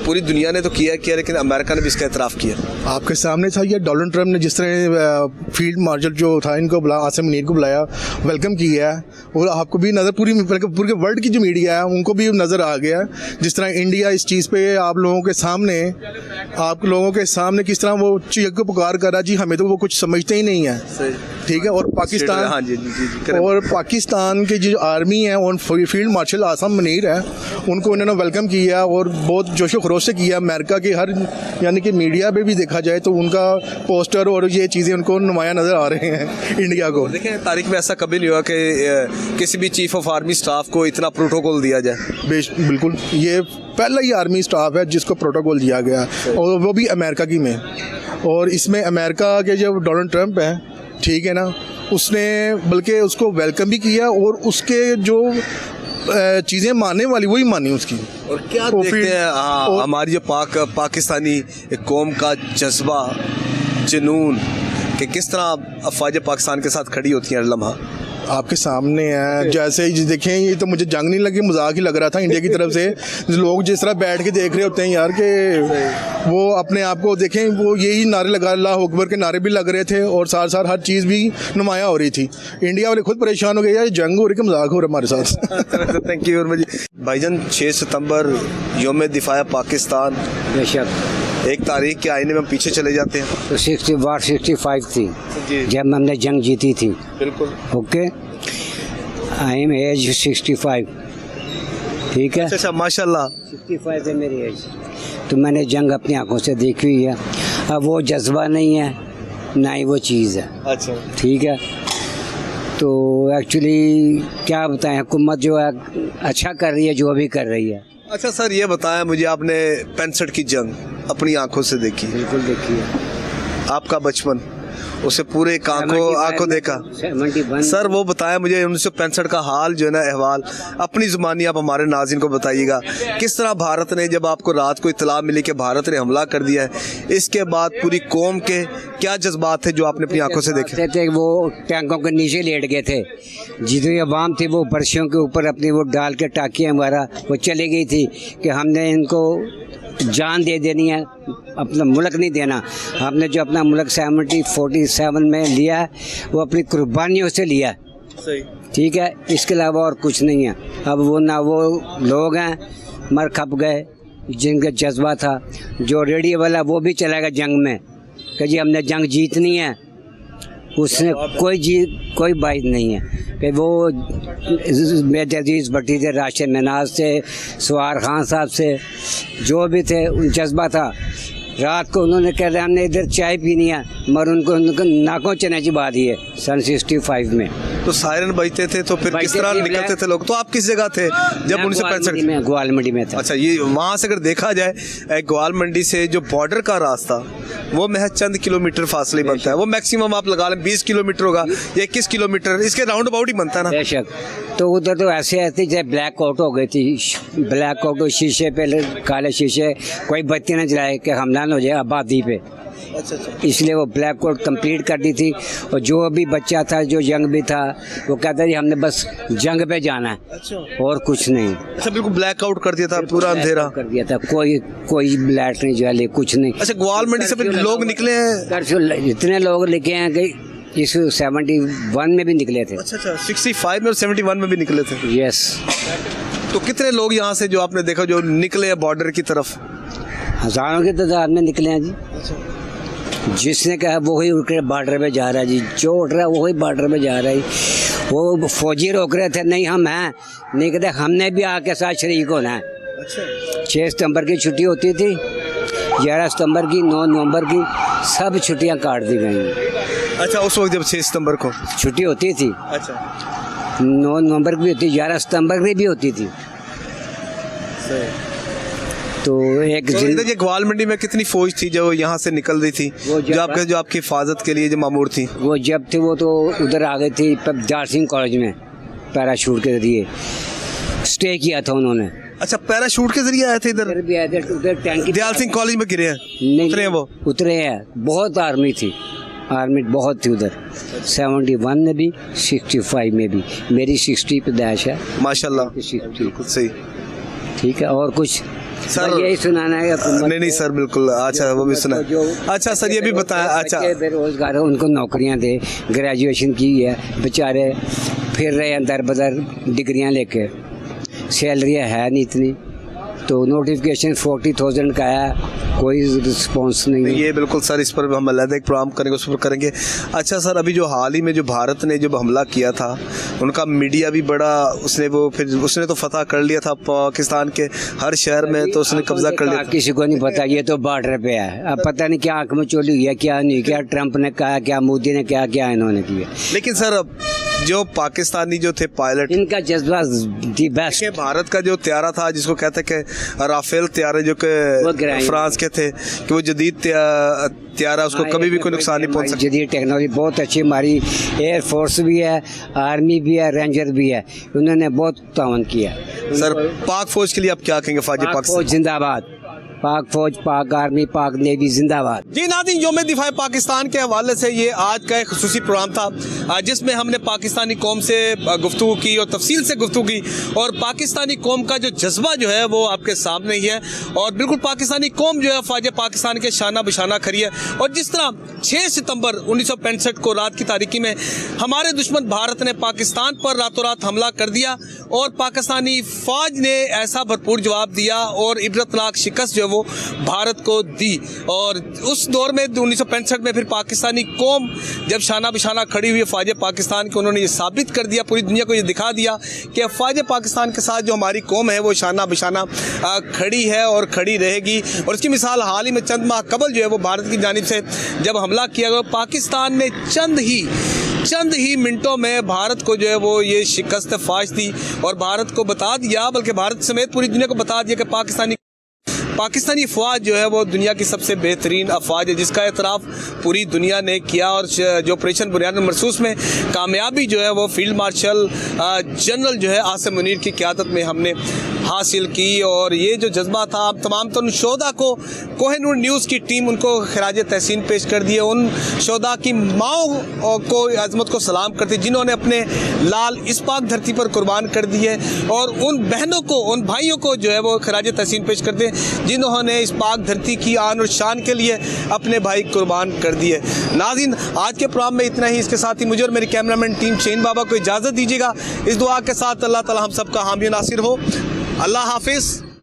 पूरी दुनिया ने तो किया, लेकिन अमेरिका ने भी इसका एतराफ़ किया। आपके सामने था ये डोनाल्ड ट्रंप ने जिस तरह फील्ड मार्शल जो था इनको आसिम मुनीर को बुलाया, वेलकम किया है। और आपको भी नज़र पूरे वर्ल्ड की जो मीडिया है उनको भी नज़र आ गया जिस तरह इंडिया इस चीज़ पे आप लोगों के सामने किस तरह वो चीख को पुकार कर रहा जी, हमें तो वो कुछ समझते ही नहीं है, ठीक है। और पाकिस्तान, हाँ जी, और पाकिस्तान की जो आर्मी है और फील्ड मार्शल आसिम मुनीर है उनको उन्होंने वेलकम किया और बहुत जोशो खरोश से किया। अमेरिका के हर यानी कि मीडिया पे भी देखा जाए तो उनका पोस्टर और ये चीज़ें उनको नुमाया नज़र आ रहे हैं इंडिया को। देखें तारीख में ऐसा कभी नहीं हुआ कि किसी भी चीफ ऑफ आर्मी स्टाफ को इतना प्रोटोकॉल दिया जाए। बिल्कुल, ये पहला ही आर्मी स्टाफ है जिसको प्रोटोकॉल दिया गया, और वो भी अमेरिका की में। और इसमें अमेरिका के जो डोनाल्ड ट्रंप हैं, ठीक है ना, उसने बल्कि उसको वेलकम भी किया और उसके जो चीज़ें मानने वाली वही मानी उसकी। और क्या देखते हैं हमारी जो पाकिस्तानी कौम का जज्बा, जुनून, कि किस तरह अफवाज पाकिस्तान के साथ खड़ी होती हैं हर लम्हा आपके सामने है। जैसे ही देखें, ये तो मुझे जंग नहीं लगी, मजाक ही लग रहा था इंडिया की तरफ से। लोग जिस तरह बैठ के देख रहे होते हैं यार कि वो अपने आप को देखें, वो यही नारे लगा, अल्लाह अकबर के नारे भी लग रहे थे और साथ साथ हर चीज़ भी नुमाया हो रही थी। इंडिया वाले खुद परेशान हो गए यार, जंग हो रही कि मजाक हो रहा हमारे साथ। थैंक यू भाईजान। 6 सितंबर योम दिफा पाकिस्तान, बेशक एक तारीख के आईने में हम पीछे चले जाते हैं तो 65 थी जब हमने जंग जीती थी। बिल्कुल। Okay, I am age 65। ठीक है। अच्छा माशाल्लाह। 65 है मेरी एज, तो मैंने जंग अपनी आंखों से देखी हुई है। अब वो जज्बा नहीं है, ना ही वो चीज़ है। अच्छा ठीक है, तो एक्चुअली क्या बताएं, हुकूमत जो है अच्छा कर रही है, जो भी कर रही है। अच्छा सर ये बताया मुझे, आपने 65 की जंग अपनी आंखों से देखी, बिल्कुल देखी है। आपका बचपन उसे पूरे आंखों देखा। 71 सर वो बताया मुझे 1965 का हाल जो है ना, अहवाल अपनी ज़ुबानी आप हमारे नाज़रीन को बताइएगा। किस तरह भारत ने, जब आपको रात को इत्तला मिली कि भारत ने हमला कर दिया है, इसके बाद पूरी कौम के क्या जज्बात थे जो आपने अपनी आंखों से देखे थे? वो टैंकों के नीचे लेट गए थे, जितनी अवाम थी वो बर्शियों के ऊपर अपनी वो डाल के टाकियाँ हमारा वो चली गई थी कि हमने इनको जान दे देनी है, अपना मुल्क नहीं देना। हमने जो अपना मुल्क 47 में लिया है, वो अपनी कुर्बानियों से लिया है। सही। ठीक है, इसके अलावा और कुछ नहीं है। अब वो ना वो लोग हैं मर खप गए जिनका जज्बा था। जो रेडियो वाला वो भी चला गया जंग में कि जी हमने जंग जीतनी है, उसने कोई बात नहीं है कि वो मेजर अजीज़ भट्टी थे, राशिद मनाज से, सवार खान साहब से, जो भी थे, उन जज्बा था। रात को उन्होंने कह रहे हमने इधर चाय पीनी है, मगर उनको नाकों चनाची बात दिए सन 65 में। तो सायरन बजते थे, तो फिर किस तरह निकलते थे लोग? तो आप किस जगह थे जब 1965 में? ग्वाल मंडी में था। अच्छा, ये वहाँ से अगर देखा जाए ग्वाल मंडी से जो बॉर्डर का रास्ता, वो महज चंद किलोमीटर फासले बनता है। वो मैक्सिमम आप लगा लें 20 किलोमीटर होगा या 21 किलोमीटर, इसके राउंड अबाउट ही बनता है ना। बेशक। तो उधर तो ऐसे ऐसे जैसे ब्लैक आउट हो गई थी, ब्लैक आउट शीशे पे, काले शीशे, कोई बत्ती न जलाए कि हमला न हो जाए आबादी पे। अच्छा। इसलिए वो ब्लैक आउट कंप्लीट कर दी थी। और जो भी बच्चा था, जो यंग भी था, वो कहता था हमने बस जंग पे जाना है। अच्छा। और कुछ नहीं। अच्छा, बिल्कुल ब्लैक आउट कर दिया था, पूरा अंधेरा कर दिया था, कोई लाइट नहीं जले, कुछ नहीं। अच्छा, ग्वाल मंडी से फिर लोग निकले हैं? इतने लोग लिखे हैं कि इस 71 में भी निकले थे। अच्छा, 65 में और 71 में भी निकले थे। यस। तो कितने लोग यहाँ से जो आपने देखा जो निकले हैं बॉर्डर की तरफ? हजारों की तादाद में निकले हैं जी। जिसने कहा वो ही उठ कर बॉर्डर पे जा रहा है जी, जो उठ रहा है वो ही बॉर्डर पे जा रहा है। वो फौजी रोक रहे थे, नहीं हम हैं, नहीं कहते हमने भी आके साथ शरीक होना है। 6 सितंबर की छुट्टी होती थी, 11 सितंबर की, 9 नवंबर की, सब छुट्टियां काट दी गई। अच्छा, उस वक्त जब 6 सितंबर को छुट्टी होती थी। अच्छा। 9 नवंबर की भी होती, 11 सितंबर की भी होती थी। तो एक ये ग्वाल मंडी में कितनी फौज थी जो यहाँ से निकल रही थी, जो आपकी हिफाजत के लिए जो मामूर थी? वो जब थी वो तो उधर आ गई थी दयाल सिंह कॉलेज में, पैराशूट के जरिए स्टे किया था उन्होंने। अच्छा, पैराशूट के जरिए आए थे इधर भी आए थे, उधर टैंक दयाल सिंह कॉलेज में गिरे हैं? नहीं उतरे हैं वो? उतरे हैं। बहुत आर्मी थी, आर्मी बहुत थी उधर, 71 में भी, 65 में भी। मेरी 60 पैदाइश है माशाल्लाह। 60 सही। ठीक है। और कुछ सर यही सुनाना है? नहीं सर, बिल्कुल। अच्छा, वो भी सुना। अच्छा सर, ये भी बताया। अच्छा, बेरोजगार है, उनको नौकरियां दे, ग्रेजुएशन की है, बेचारे फिर रहे हैं दर बदर डिग्रियां लेके, सैलरियां है नहीं इतनी। तो नोटिफिकेशन 40,000 का है, कोई रिस्पॉन्स नहीं है। ये बिल्कुल सर, इस पर हम अलग एक प्रोग्राम करेंगे, उस पर करेंगे। अच्छा सर, अभी जो हाल ही में जो भारत ने जब हमला किया था, उनका मीडिया भी बड़ा, उसने तो फतह कर लिया था पाकिस्तान के हर शहर में, तो उसने कब्जा कर लिया। किसी को नहीं पता, ये तो बॉर्डर पे है। अब पता नहीं क्या आंख में चोली हुई है, क्या नहीं, क्या ट्रंप ने कहा, क्या मोदी ने कहा, क्या इन्होंने किया। लेकिन सर जो पाकिस्तानी जो थे पायलट, इनका जज्बा दी बेस्ट। भारत का जो त्यारा था, जिसको कहते हैं कि राफेल त्यारे, जो कि फ्रांस के थे, कि वो जदीद त्यारा, उसको कभी भी कोई नुकसान नहीं पहुंच सकता। जदीद टेक्नोलॉजी बहुत अच्छी, हमारी एयर फोर्स भी है, आर्मी भी है, रेंजर भी है, उन्होंने बहुत तावन किया। सर पाक फौज के लिए आप क्या कहेंगे? पाक फौज जिंदाबाद, पाक फौज, पाक आर्मी, पाक नेवी जिंदाबाद। जी नाज़रीन, यौम दिफा पाकिस्तान के हवाले से ये आज का एक खुसूसी प्रोग्राम था, जिसमें हमने पाकिस्तानी कौम से गुफ्तगू की और तफसील से गुफ्तगू की, और पाकिस्तानी कौम का जो जज्बा जो है वो आपके सामने ही है। और बिल्कुल पाकिस्तानी कौम जो है फ़ौज पाकिस्तान के शाना बशाना खड़ी है। और जिस तरह 6 सितंबर 1965 को रात की तारीकी में हमारे दुश्मन भारत ने पाकिस्तान पर रातों रात हमला कर दिया, और पाकिस्तानी फ़ौज ने ऐसा भरपूर जवाब दिया और इबरतनाक शिकस्त जो वो भारत को दी। और उस दौर में 1965 में फिर पाकिस्तानी कौम जब शाना बिशाना खड़ी हुई अफवाज पाकिस्तान के, उन्होंने ये साबित कर दिया, पूरी दुनिया को ये दिखा दिया कि अफवाज पाकिस्तान के साथ जो हमारी कौम है वो शाना बिशाना खड़ी है और खड़ी रहेगी। और इसकी मिसाल हाल ही में चंद माह कबल जो है वो भारत की जानिब से जब हमला किया गया, पाकिस्तान ने चंद ही मिनटों में भारत को जो है वो ये शिकस्त फाश दी और भारत को बता दिया, बल्कि भारत समेत पूरी दुनिया को बता दिया कि पाकिस्तानी अफवाज जो है वो दुनिया की सबसे बेहतरीन अफवाज है, जिसका एतराफ़ पूरी दुनिया ने किया। और जो ऑपरेशन बुनियाद मरसूस में कामयाबी जो है वो फील्ड मार्शल जनरल जो है आसिम मुनीर की क़यादत में हमने हासिल की। और ये जो जज्बा था, तमाम तो उन शोहदा को कोहिनूर न्यूज़ की टीम उनको खराज तहसीन पेश कर दिए, उन शोहदा की माओ को अज़मत को सलाम करते जिन्होंने अपने लाल इस पाक धरती पर कुर्बान कर दिए, और उन बहनों को, उन भाइयों को जो है वो खराज तहसीन पेश करते जिन्होंने इस पाक धरती की आन और शान के लिए अपने भाई कुर्बान कर दिए। नाज़रीन, आज के प्रोग्राम में इतना ही। इसके साथ ही मुझे और मेरी कैमरामैन टीम शहीन बाबा को इजाज़त दीजिएगा, इस दुआ के साथ अल्लाह ताला हम सबका हामी नासिर हो। अल्लाह हाफिज़।